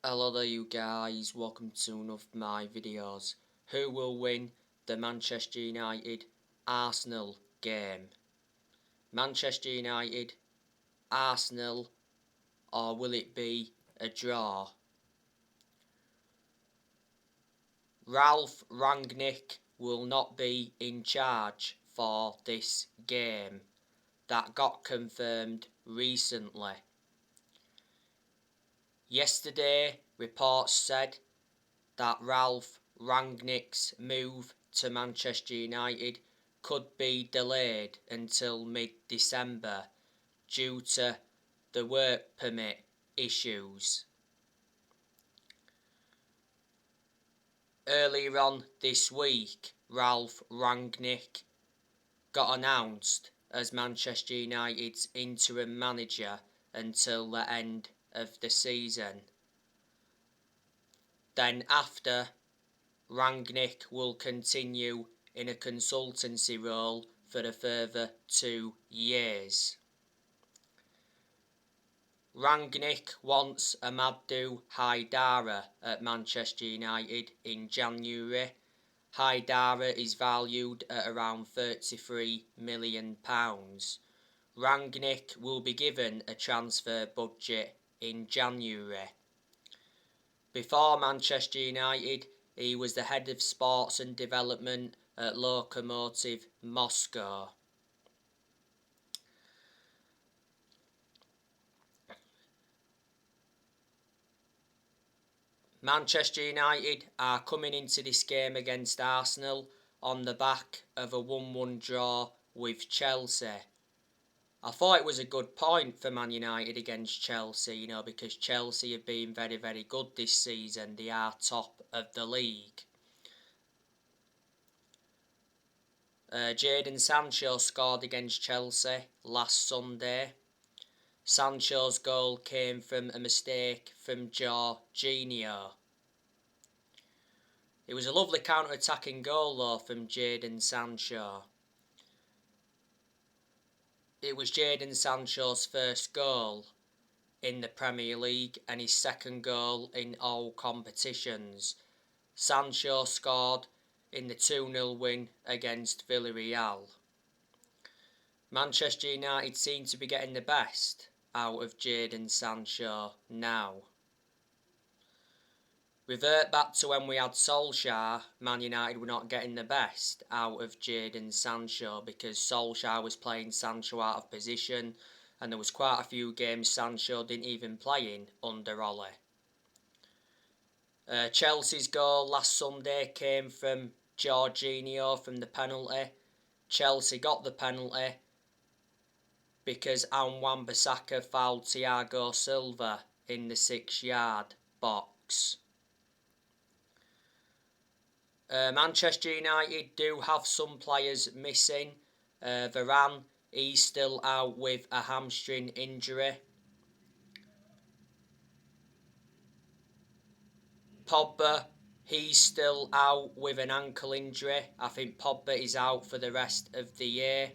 Hello there you guys, welcome to one of my videos. Who will win the Manchester United Arsenal game? Manchester United, Arsenal, or will it be a draw? Ralf Rangnick will not be in charge for this game. That got confirmed recently. Yesterday, reports said that Ralf Rangnick's move to Manchester United could be delayed until mid-December due to the work permit issues. Earlier on this week, Ralf Rangnick got announced as Manchester United's interim manager until the end of the season. Then after, Rangnick will continue in a consultancy role for a further 2 years. Rangnick wants Amadou Haidara at Manchester United in January. Haidara is valued at around £33 million. Rangnick will be given a transfer budget in January. Before Manchester United, he was the head of sports and development at Lokomotiv Moscow. Manchester United are coming into this game against Arsenal on the back of a 1-1 draw with Chelsea. I thought it was a good point for Man United against Chelsea, because Chelsea have been very, very good this season. They are top of the league. Jadon Sancho scored against Chelsea last Sunday. Sancho's goal came from a mistake from Jorginho. It was a lovely counter-attacking goal though from Jadon Sancho. It was Jadon Sancho's first goal in the Premier League and his second goal in all competitions. Sancho scored in the 2-0 win against Villarreal. Manchester United seem to be getting the best out of Jadon Sancho now. Revert back to when we had Solskjaer, Man United were not getting the best out of Jadon Sancho because Solskjaer was playing Sancho out of position and there was quite a few games Sancho didn't even play in under Ole. Chelsea's goal last Sunday came from Jorginho from the penalty. Chelsea got the penalty because Wan-Bissaka fouled Thiago Silva in the 6-yard box. Manchester United do have some players missing. Varane, he's still out with a hamstring injury. Pogba, he's still out with an ankle injury. I think Pogba is out for the rest of the year.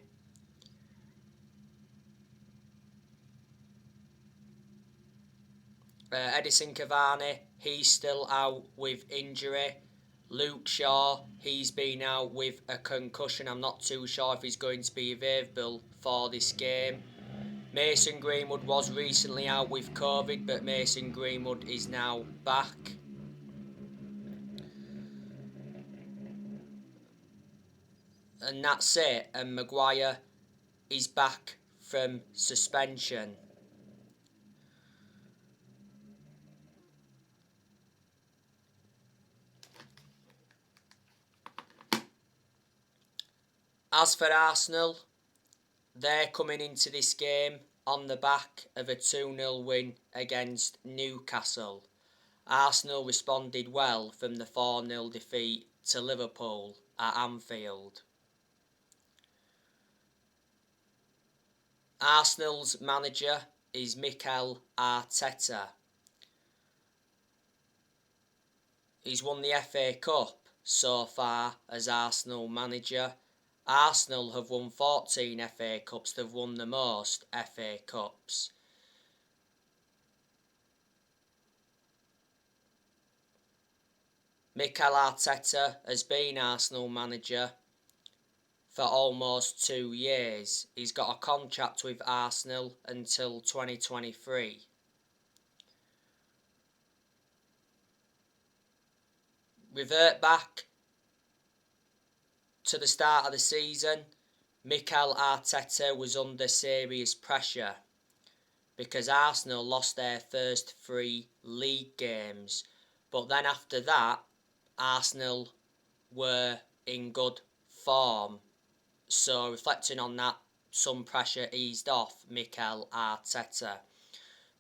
Edinson Cavani, he's still out with injury. Luke Shaw, he's been out with a concussion. I'm not too sure if he's going to be available for this game. Mason Greenwood was recently out with COVID, but Mason Greenwood is now back. And that's it. And Maguire is back from suspension. As for Arsenal, they're coming into this game on the back of a 2-0 win against Newcastle. Arsenal responded well from the 4-0 defeat to Liverpool at Anfield. Arsenal's manager is Mikel Arteta. He's won the FA Cup so far as Arsenal manager. Arsenal have won 14 FA Cups. They've won the most FA Cups. Mikel Arteta has been Arsenal manager for almost 2 years. He's got a contract with Arsenal until 2023. Revert back to the start of the season, Mikel Arteta was under serious pressure because Arsenal lost their first 3 league games. But then after that, Arsenal were in good form. So reflecting on that, some pressure eased off Mikel Arteta.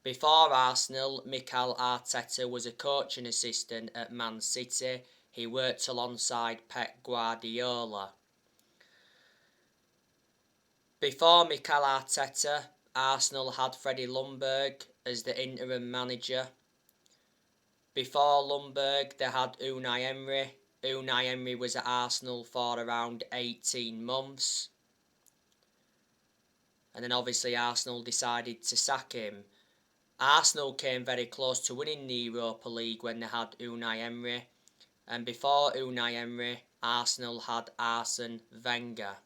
Before Arsenal, Mikel Arteta was a coaching assistant at Man City. He worked alongside Pep Guardiola. Before Mikel Arteta, Arsenal had Freddie Ljungberg as the interim manager. Before Ljungberg, they had Unai Emery. Unai Emery was at Arsenal for around 18 months. And then obviously Arsenal decided to sack him. Arsenal came very close to winning the Europa League when they had Unai Emery. And before Unai Emery, Arsenal had Arsene Wenger.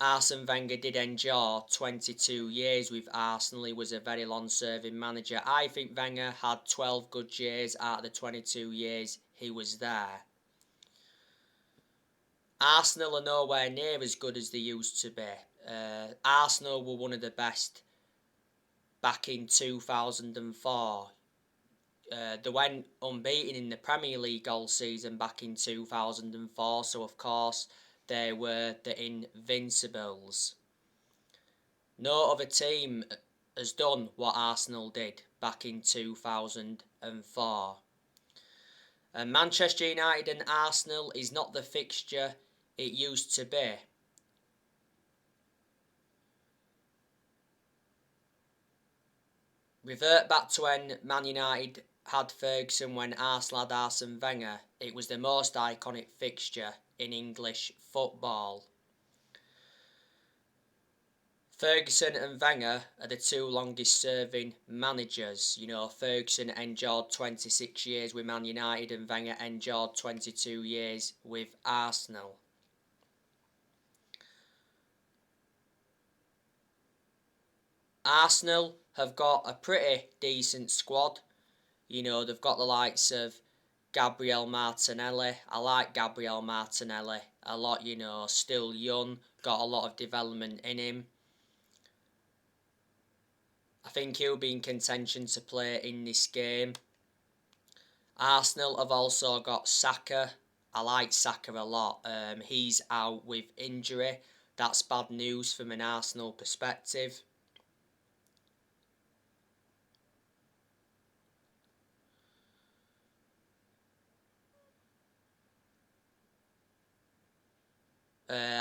Arsene Wenger did endure 22 years with Arsenal. He was a very long-serving manager. I think Wenger had 12 good years out of the 22 years he was there. Arsenal are nowhere near as good as they used to be. Arsenal were one of the best back in 2004. They went unbeaten in the Premier League all season back in 2004, so of course they were the Invincibles. No other team has done what Arsenal did back in 2004. And Manchester United and Arsenal is not the fixture it used to be. Revert back to when Man United had Ferguson, when Arsenal had Arsene Wenger. It was the most iconic fixture in English football. Ferguson and Wenger are the 2 longest serving managers. You know, Ferguson endured 26 years with Man United and Wenger endured 22 years with Arsenal. Arsenal have got a pretty decent squad. You know, they've got the likes of Gabriel Martinelli. I like Gabriel Martinelli a lot, you know, still young, got a lot of development in him. I think he'll be in contention to play in this game. Arsenal have also got Saka. I like Saka a lot. He's out with injury. That's bad news from an Arsenal perspective.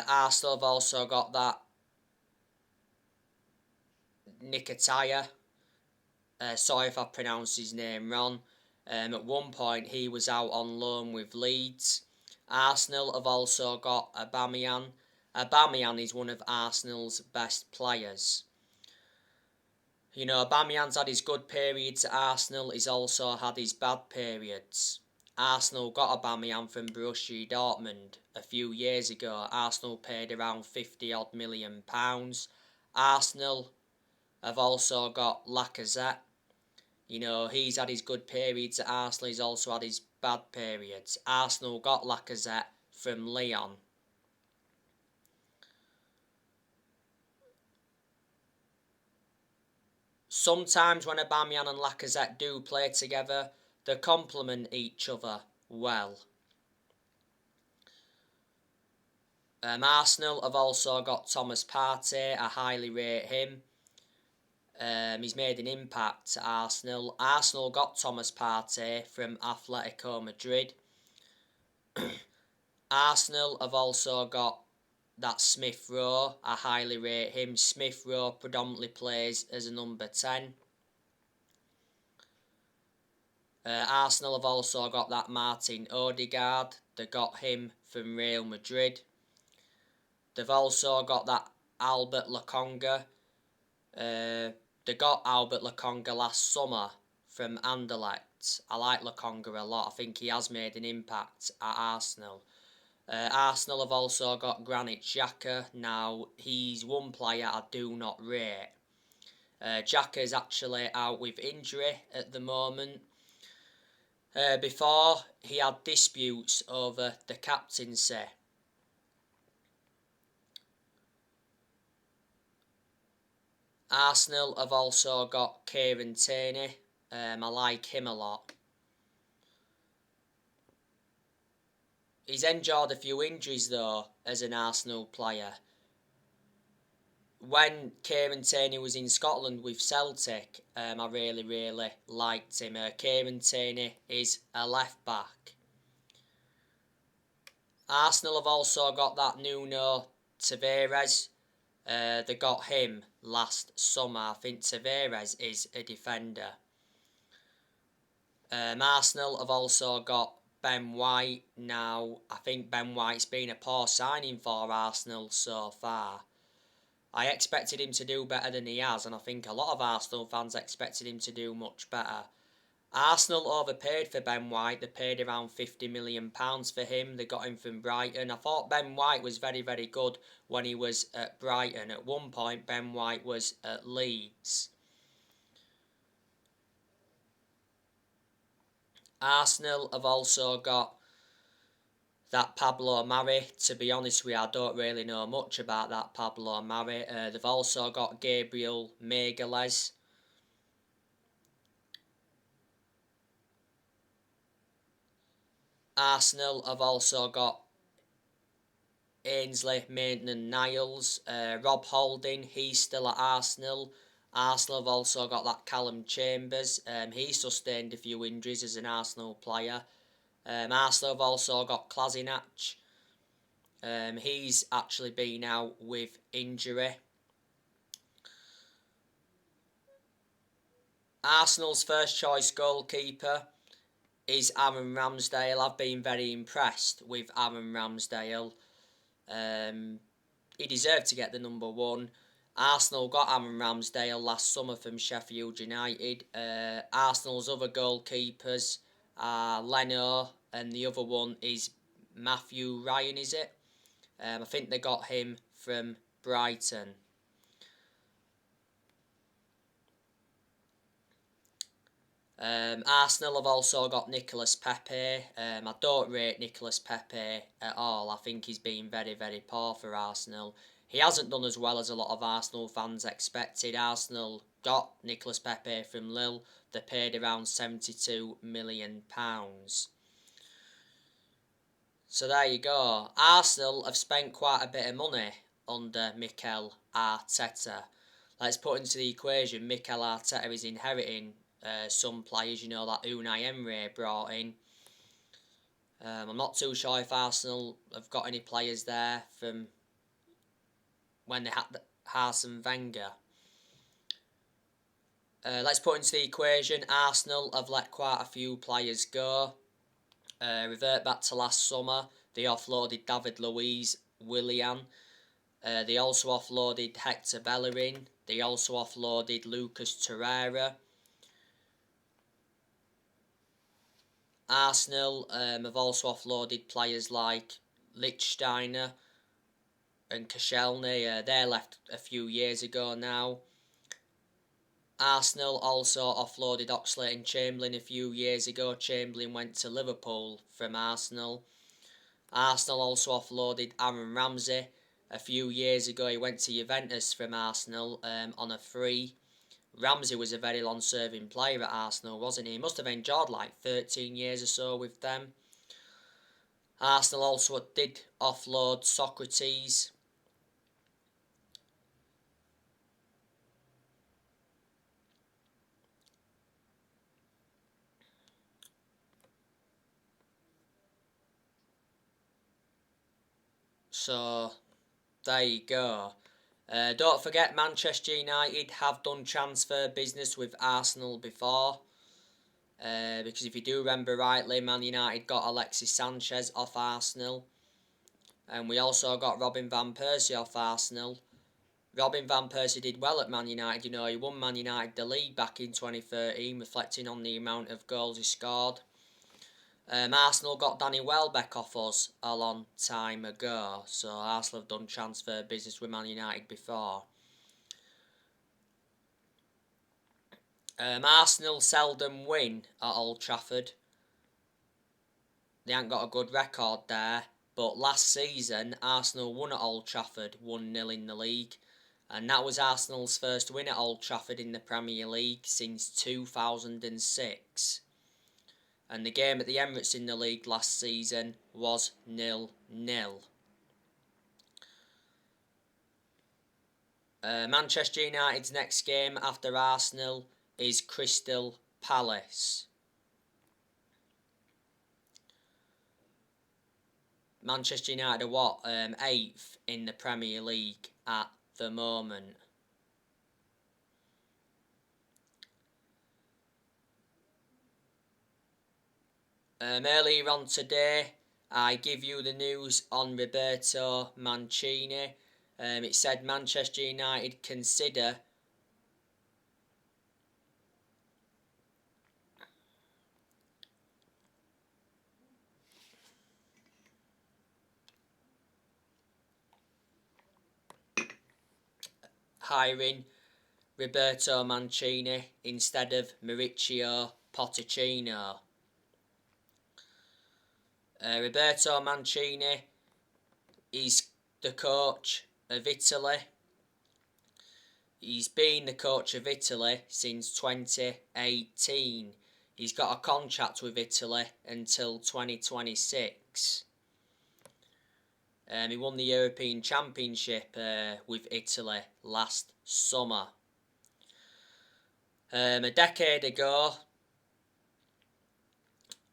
Arsenal have also got that Nketiah. Sorry if I pronounced his name wrong. At one point he was out on loan with Leeds. Arsenal have also got Aubameyang. Aubameyang is one of Arsenal's best players. You know, Aubameyang's had his good periods at Arsenal. He's also had his bad periods. Arsenal got Aubameyang from Borussia Dortmund a few years ago. Arsenal paid around £50 million. Arsenal have also got Lacazette. You know, he's had his good periods at Arsenal. He's also had his bad periods. Arsenal got Lacazette from Lyon. Sometimes when Aubameyang and Lacazette do play together, they complement each other well. Arsenal have also got Thomas Partey. I highly rate him. He's made an impact at Arsenal. Arsenal got Thomas Partey from Atletico Madrid. Arsenal have also got that Smith Rowe. I highly rate him. Smith Rowe predominantly plays as a number 10. Arsenal have also got that Martin Odegaard. They got him from Real Madrid. They've also got that Albert Lokonga. They got Albert Lokonga last summer from Anderlecht. I like Lokonga a lot. I think he has made an impact at Arsenal. Arsenal have also got Granit Xhaka. Now, he's one player I do not rate. Xhaka is actually out with injury at the moment. Before, he had disputes over the captaincy. Arsenal have also got Kieran Tierney. I like him a lot. He's endured a few injuries though as an Arsenal player. When Kieran Tierney was in Scotland with Celtic, I really liked him. Kieran Tierney is a left back. Arsenal have also got that Nuno Tavares. They got him last summer. I think Tavares is a defender. Arsenal have also got Ben White. Now, I think Ben White's been a poor signing for Arsenal so far. I expected him to do better than he has, and I think a lot of Arsenal fans expected him to do much better. Arsenal overpaid for Ben White. They paid around £50 million for him. They got him from Brighton. I thought Ben White was very good when he was at Brighton. At one point, Ben White was at Leeds. Arsenal have also got that Pablo Mari. To be honest with you, I don't really know much about that Pablo Mari. They've also got Gabriel Magalhaes. Arsenal have also got Ainsley Maitland-Niles. Rob Holding, he's still at Arsenal. Arsenal have also got that Callum Chambers. He sustained a few injuries as an Arsenal player. Arsenal have also got Kolasinac. He's actually been out with injury. Arsenal's first choice goalkeeper is Aaron Ramsdale. I've been very impressed with Aaron Ramsdale. He deserved to get the number one. Arsenal got Aaron Ramsdale last summer from Sheffield United. Arsenal's other goalkeepers are Leno, and the other one is Matthew Ryan, is it? I think they got him from Brighton. Arsenal have also got Nicolas Pepe. I don't rate Nicolas Pepe at all. I think he's been very poor for Arsenal. He hasn't done as well as a lot of Arsenal fans expected. Arsenal got Nicolas Pepe from Lille. They paid around £72 million. So there you go. Arsenal have spent quite a bit of money under Mikel Arteta. Let's put into the equation Mikel Arteta is inheriting some players, that Unai Emery brought in. I'm not too sure if Arsenal have got any players there from when they had Arsene Wenger. Let's put into the equation Arsenal have let quite a few players go. Revert back to last summer, they offloaded David Luiz, Willian. They also offloaded Hector Bellerin. They also offloaded Lucas Torreira. Arsenal have also offloaded players like Lichtsteiner and Koscielny. They left a few years ago now. Arsenal also offloaded Oxlade-Chamberlain a few years ago. Chamberlain went to Liverpool from Arsenal. Arsenal also offloaded Aaron Ramsey a few years ago. He went to Juventus from Arsenal on a free. Ramsey was a very long-serving player at Arsenal, wasn't he? He must have endured like 13 years or so with them. Arsenal also did offload Socrates. So, there you go. Don't forget Manchester United have done transfer business with Arsenal before. Because if you do remember rightly, Man United got Alexis Sanchez off Arsenal. And we also got Robin Van Persie off Arsenal. Robin Van Persie did well at Man United. You know, he won Man United the league back in 2013, reflecting on the amount of goals he scored. Arsenal got Danny Welbeck off us a long time ago, so Arsenal have done transfer business with Man United before. Arsenal seldom win at Old Trafford. They ain't got a good record there, but last season Arsenal won at Old Trafford 1-0 in the league, and that was Arsenal's first win at Old Trafford in the Premier League since 2006. And the game at the Emirates in the league last season was 0-0. Manchester United's next game after Arsenal is Crystal Palace. Manchester United are 8th in the Premier League at the moment. Earlier on today, I give you the news on Roberto Mancini. It said Manchester United consider hiring Roberto Mancini instead of Mauricio Pochettino. Roberto Mancini is the coach of Italy. He's been the coach of Italy since 2018. He's got a contract with Italy until 2026. He won the European Championship with Italy last summer. A decade ago,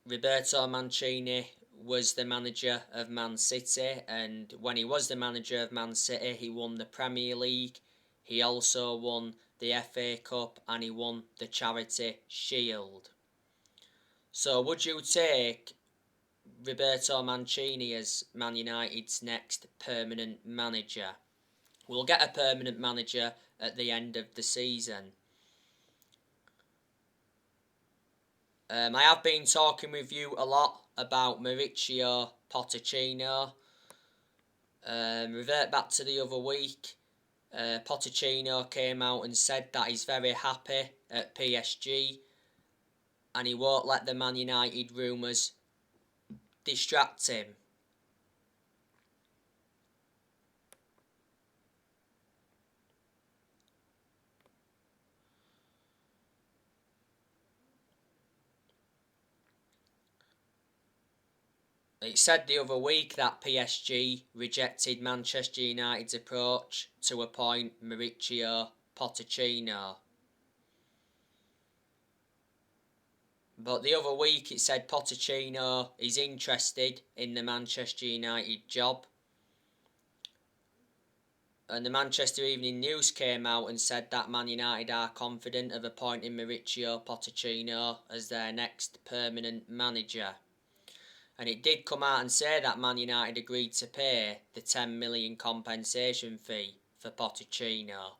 Roberto Mancini was the manager of Man City, and when he was the manager of Man City, he won the Premier League. He also won the FA Cup and he won the Charity Shield. So would you take Roberto Mancini as Man United's next permanent manager? We'll get a permanent manager at the end of the season. I have been talking with you a lot about Mauricio Pochettino. Revert back to the other week. Pochettino came out and said that he's very happy at PSG and he won't let the Man United rumours distract him. It said the other week that PSG rejected Manchester United's approach to appoint Mauricio Pochettino. But the other week it said Pochettino is interested in the Manchester United job. And the Manchester Evening News came out and said that Man United are confident of appointing Mauricio Pochettino as their next permanent manager. And it did come out and say that Man United agreed to pay the 10 million compensation fee for Pochettino.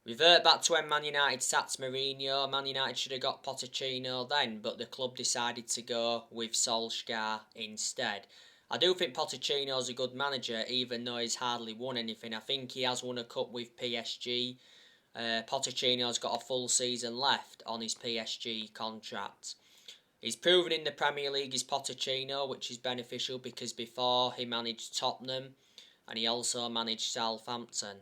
Revert back to when Man United sacked Mourinho. Man United should have got Pochettino then, but the club decided to go with Solskjaer instead. I do think Pochettino's a good manager, even though he's hardly won anything. I think he has won a cup with PSG. Pochettino's got a full season left on his PSG contract. He's proven in the Premier League is Pochettino, which is beneficial because before he managed Tottenham and he also managed Southampton.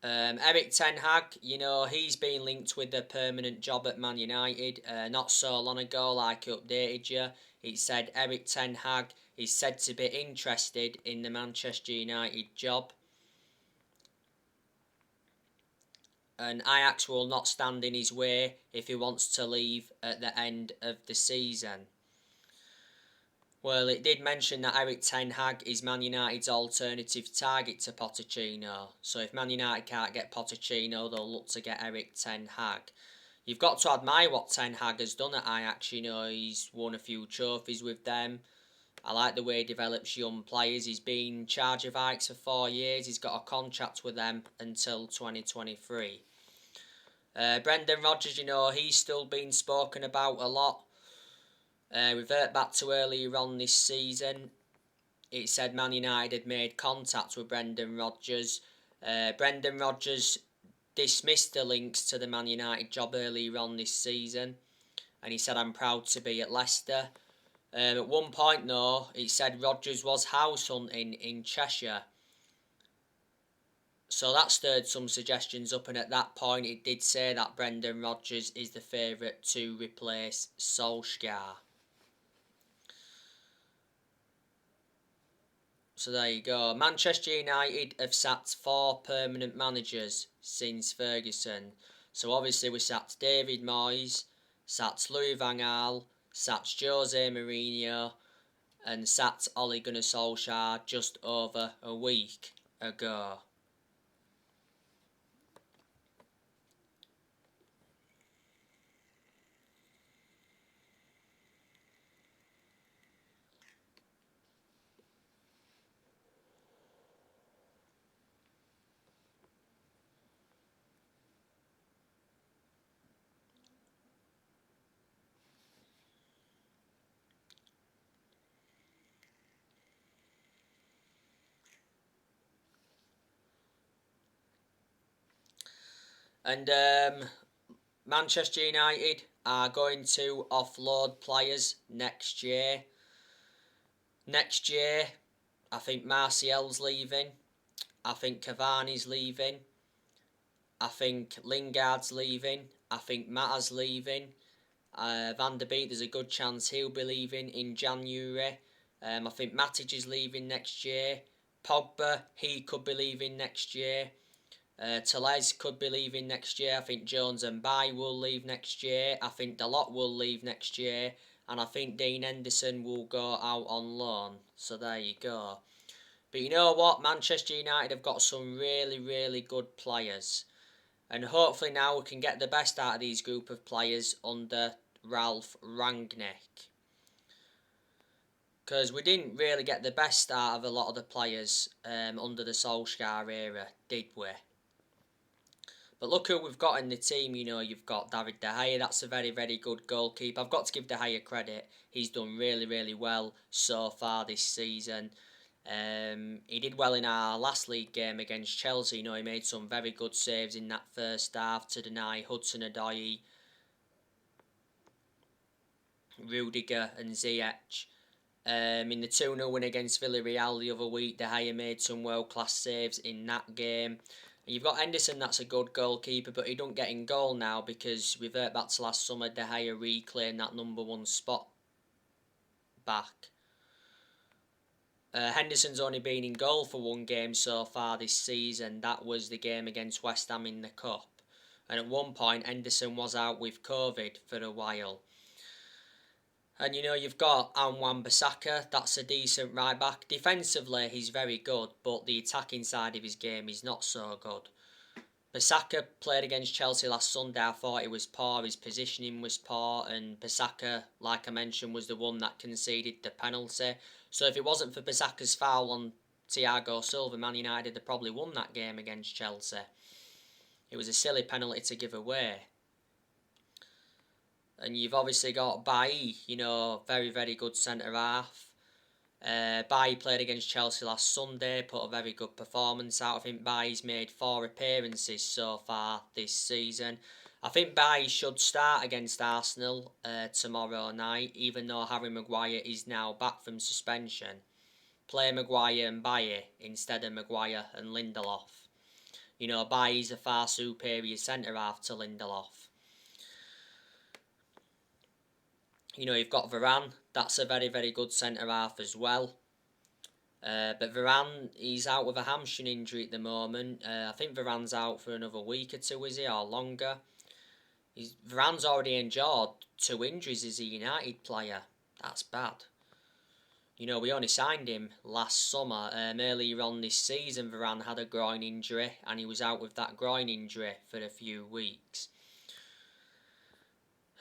Erik Ten Hag, you know, he's been linked with a permanent job at Man United. Not so long ago, like I updated you, it said Erik Ten Hag is said to be interested in the Manchester United job. And Ajax will not stand in his way if he wants to leave at the end of the season. Well, it did mention that Erik Ten Hag is Man United's alternative target to Pochettino. So if Man United can't get Pochettino, they'll look to get Erik Ten Hag. You've got to admire what Ten Hag has done at Ajax. You know, he's won a few trophies with them. I like the way he develops young players. He's been in charge of Ajax for 4 years. He's got a contract with them until 2023. Brendan Rodgers, he's still been spoken about a lot. Revert back to earlier on this season. It said Man United had made contact with Brendan Rodgers. Brendan Rodgers dismissed the links to the Man United job earlier on this season, and he said, "I'm proud to be at Leicester." At one point, though, it said Rodgers was house hunting in Cheshire. So that stirred some suggestions up, and at that point it did say that Brendan Rodgers is the favourite to replace Solskjaer. So there you go. Manchester United have sacked 4 permanent managers since Ferguson. So obviously we sacked David Moyes, sacked Louis van Gaal, sacked Jose Mourinho, and sacked Ole Gunnar Solskjaer just over a week ago. And Manchester United are going to offload players next year. Next year, I think Martial's leaving. I think Cavani's leaving. I think Lingard's leaving. I think Mata's leaving. Van der Beek, there's a good chance he'll be leaving in January. I think Matic is leaving next year. Pogba, he could be leaving next year. Tellez could be leaving next year. I think Jones and Baye will leave next year. I think Dalot will leave next year. And I think Dean Henderson will go out on loan. So there you go. But you know what? Manchester United have got some really, really good players. And hopefully now we can get the best out of these group of players under Ralf Rangnick. Because we didn't really get the best out of a lot of the players under the Solskjaer era, did we? But look who we've got in the team. You've got David De Gea. That's a very, very good goalkeeper. I've got to give De Gea credit. He's done really, really well so far this season. He did well in our last league game against Chelsea. He made some very good saves in that first half to deny Hudson-Odoi, Rudiger and Ziyech. In the 2-0 win against Villarreal the other week, De Gea made some world-class saves in that game. You've got Henderson, that's a good goalkeeper, but he don't get in goal now because revert back to last summer, De Gea reclaimed that number 1 spot back. Henderson's only been in goal for 1 game so far this season. That was the game against West Ham in the Cup. And at one point, Henderson was out with COVID for a while. And you've got Wan-Bissaka, that's a decent right back. Defensively, he's very good, but the attacking side of his game is not so good. Bissaka played against Chelsea last Sunday. I thought he was poor, his positioning was poor, and Bissaka, like I mentioned, was the one that conceded the penalty. So if it wasn't for Bissaka's foul on Thiago Silva, Man United had probably won that game against Chelsea. It was a silly penalty to give away. And you've obviously got Bailly, very, very good centre-half. Bailly played against Chelsea last Sunday, put a very good performance out. I think Bailly's made 4 appearances so far this season. I think Bailly should start against Arsenal tomorrow night, even though Harry Maguire is now back from suspension. Play Maguire and Bailly instead of Maguire and Lindelof. Bailly's a far superior centre-half to Lindelof. You've got Varane. That's a very, very good centre-half as well. But Varane, he's out with a hamstring injury at the moment. I think Varane's out for another week or 2, is he? Or longer. Varane's already endured 2 injuries as a United player. That's bad. We only signed him last summer. Earlier on this season, Varane had a groin injury, and he was out with that groin injury for a few weeks.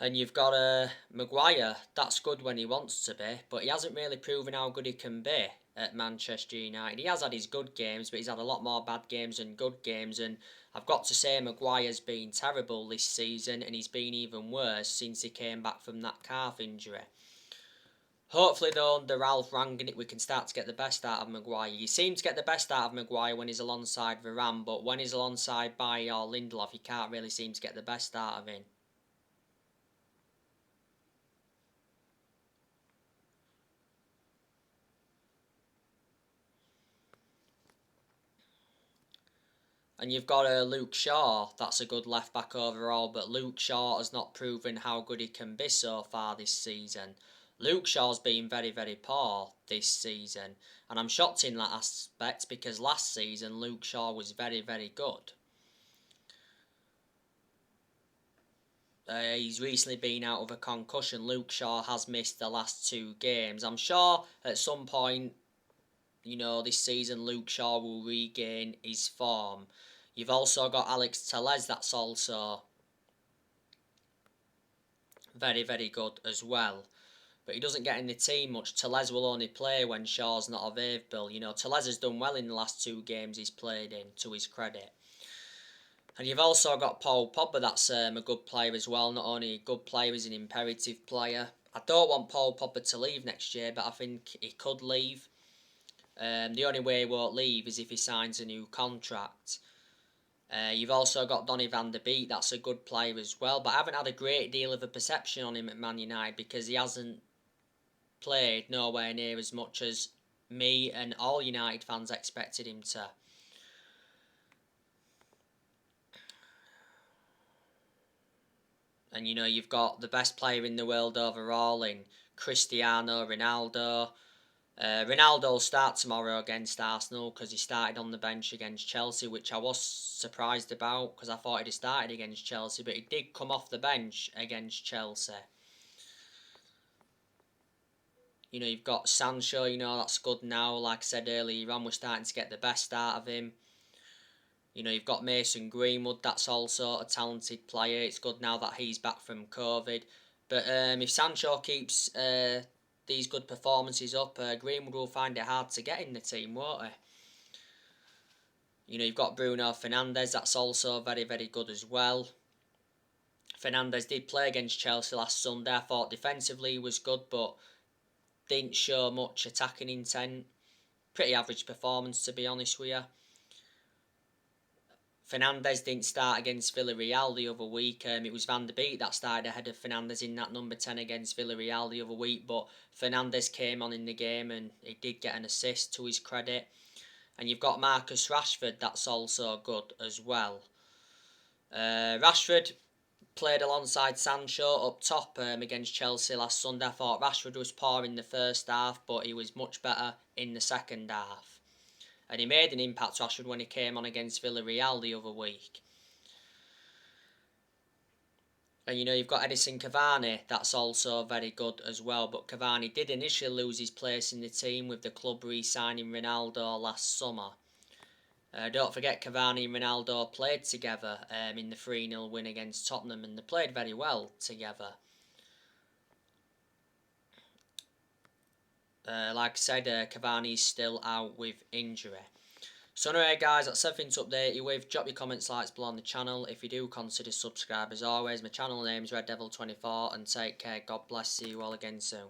And you've got Maguire. That's good when he wants to be, but he hasn't really proven how good he can be at Manchester United. He has had his good games, but he's had a lot more bad games than good games. And I've got to say, Maguire's been terrible this season, and he's been even worse since he came back from that calf injury. Hopefully, though, under Ralph Rangnick, we can start to get the best out of Maguire. You seem to get the best out of Maguire when he's alongside Varane, but when he's alongside Bailly or Lindelof, you can't really seem to get the best out of him. And you've got Luke Shaw. That's a good left back overall, but Luke Shaw has not proven how good he can be so far this season. Luke Shaw's been very, very poor this season, and I'm shocked in that aspect because last season Luke Shaw was very, very good. He's recently been out of a concussion. Luke Shaw has missed the last 2 games. I'm sure at some point, this season Luke Shaw will regain his form. You've also got Alex Telles, that's also very, very good as well. But he doesn't get in the team much. Telles will only play when Shaw's not available. Telles has done well in the last 2 games he's played in, to his credit. And you've also got Paul Pogba, that's a good player as well. Not only a good player, he's an imperative player. I don't want Paul Pogba to leave next year, but I think he could leave. The only way he won't leave is if he signs a new contract. You've also got Donny van der Beek, that's a good player as well, but I haven't had a great deal of a perception on him at Man United because he hasn't played nowhere near as much as me and all United fans expected him to. And you've got the best player in the world overall in Cristiano Ronaldo. Ronaldo will start tomorrow against Arsenal because he started on the bench against Chelsea, which I was surprised about because I thought he'd have started against Chelsea, but he did come off the bench against Chelsea. You've got Sancho, that's good now. Like I said earlier on, we're starting to get the best out of him. You've got Mason Greenwood, that's also a talented player. It's good now that he's back from COVID. But if Sancho keeps these good performances up, Greenwood will find it hard to get in the team, won't he? You've got Bruno Fernandes, that's also very, very good as well. Fernandes did play against Chelsea last Sunday. I thought defensively he was good, but didn't show much attacking intent. Pretty average performance, to be honest with you. Fernandes didn't start against Villarreal the other week. It was Van der Beek that started ahead of Fernandes in that number 10 against Villarreal the other week, but Fernandes came on in the game and he did get an assist to his credit. And you've got Marcus Rashford, that's also good as well. Rashford played alongside Sancho up top against Chelsea last Sunday. I thought Rashford was poor in the first half, but he was much better in the second half. And he made an impact, Rashford, when he came on against Villarreal the other week. And you've got Edinson Cavani, that's also very good as well. But Cavani did initially lose his place in the team with the club re-signing Ronaldo last summer. Don't forget Cavani and Ronaldo played together in the 3-0 win against Tottenham, and they played very well together. Like I said, Cavani's still out with injury. So anyway guys, that's everything to update you with. Drop your comments, likes below on the channel. If you do, consider subscribe as always. My channel name is Red Devil 24, and take care. God bless. See you all again soon.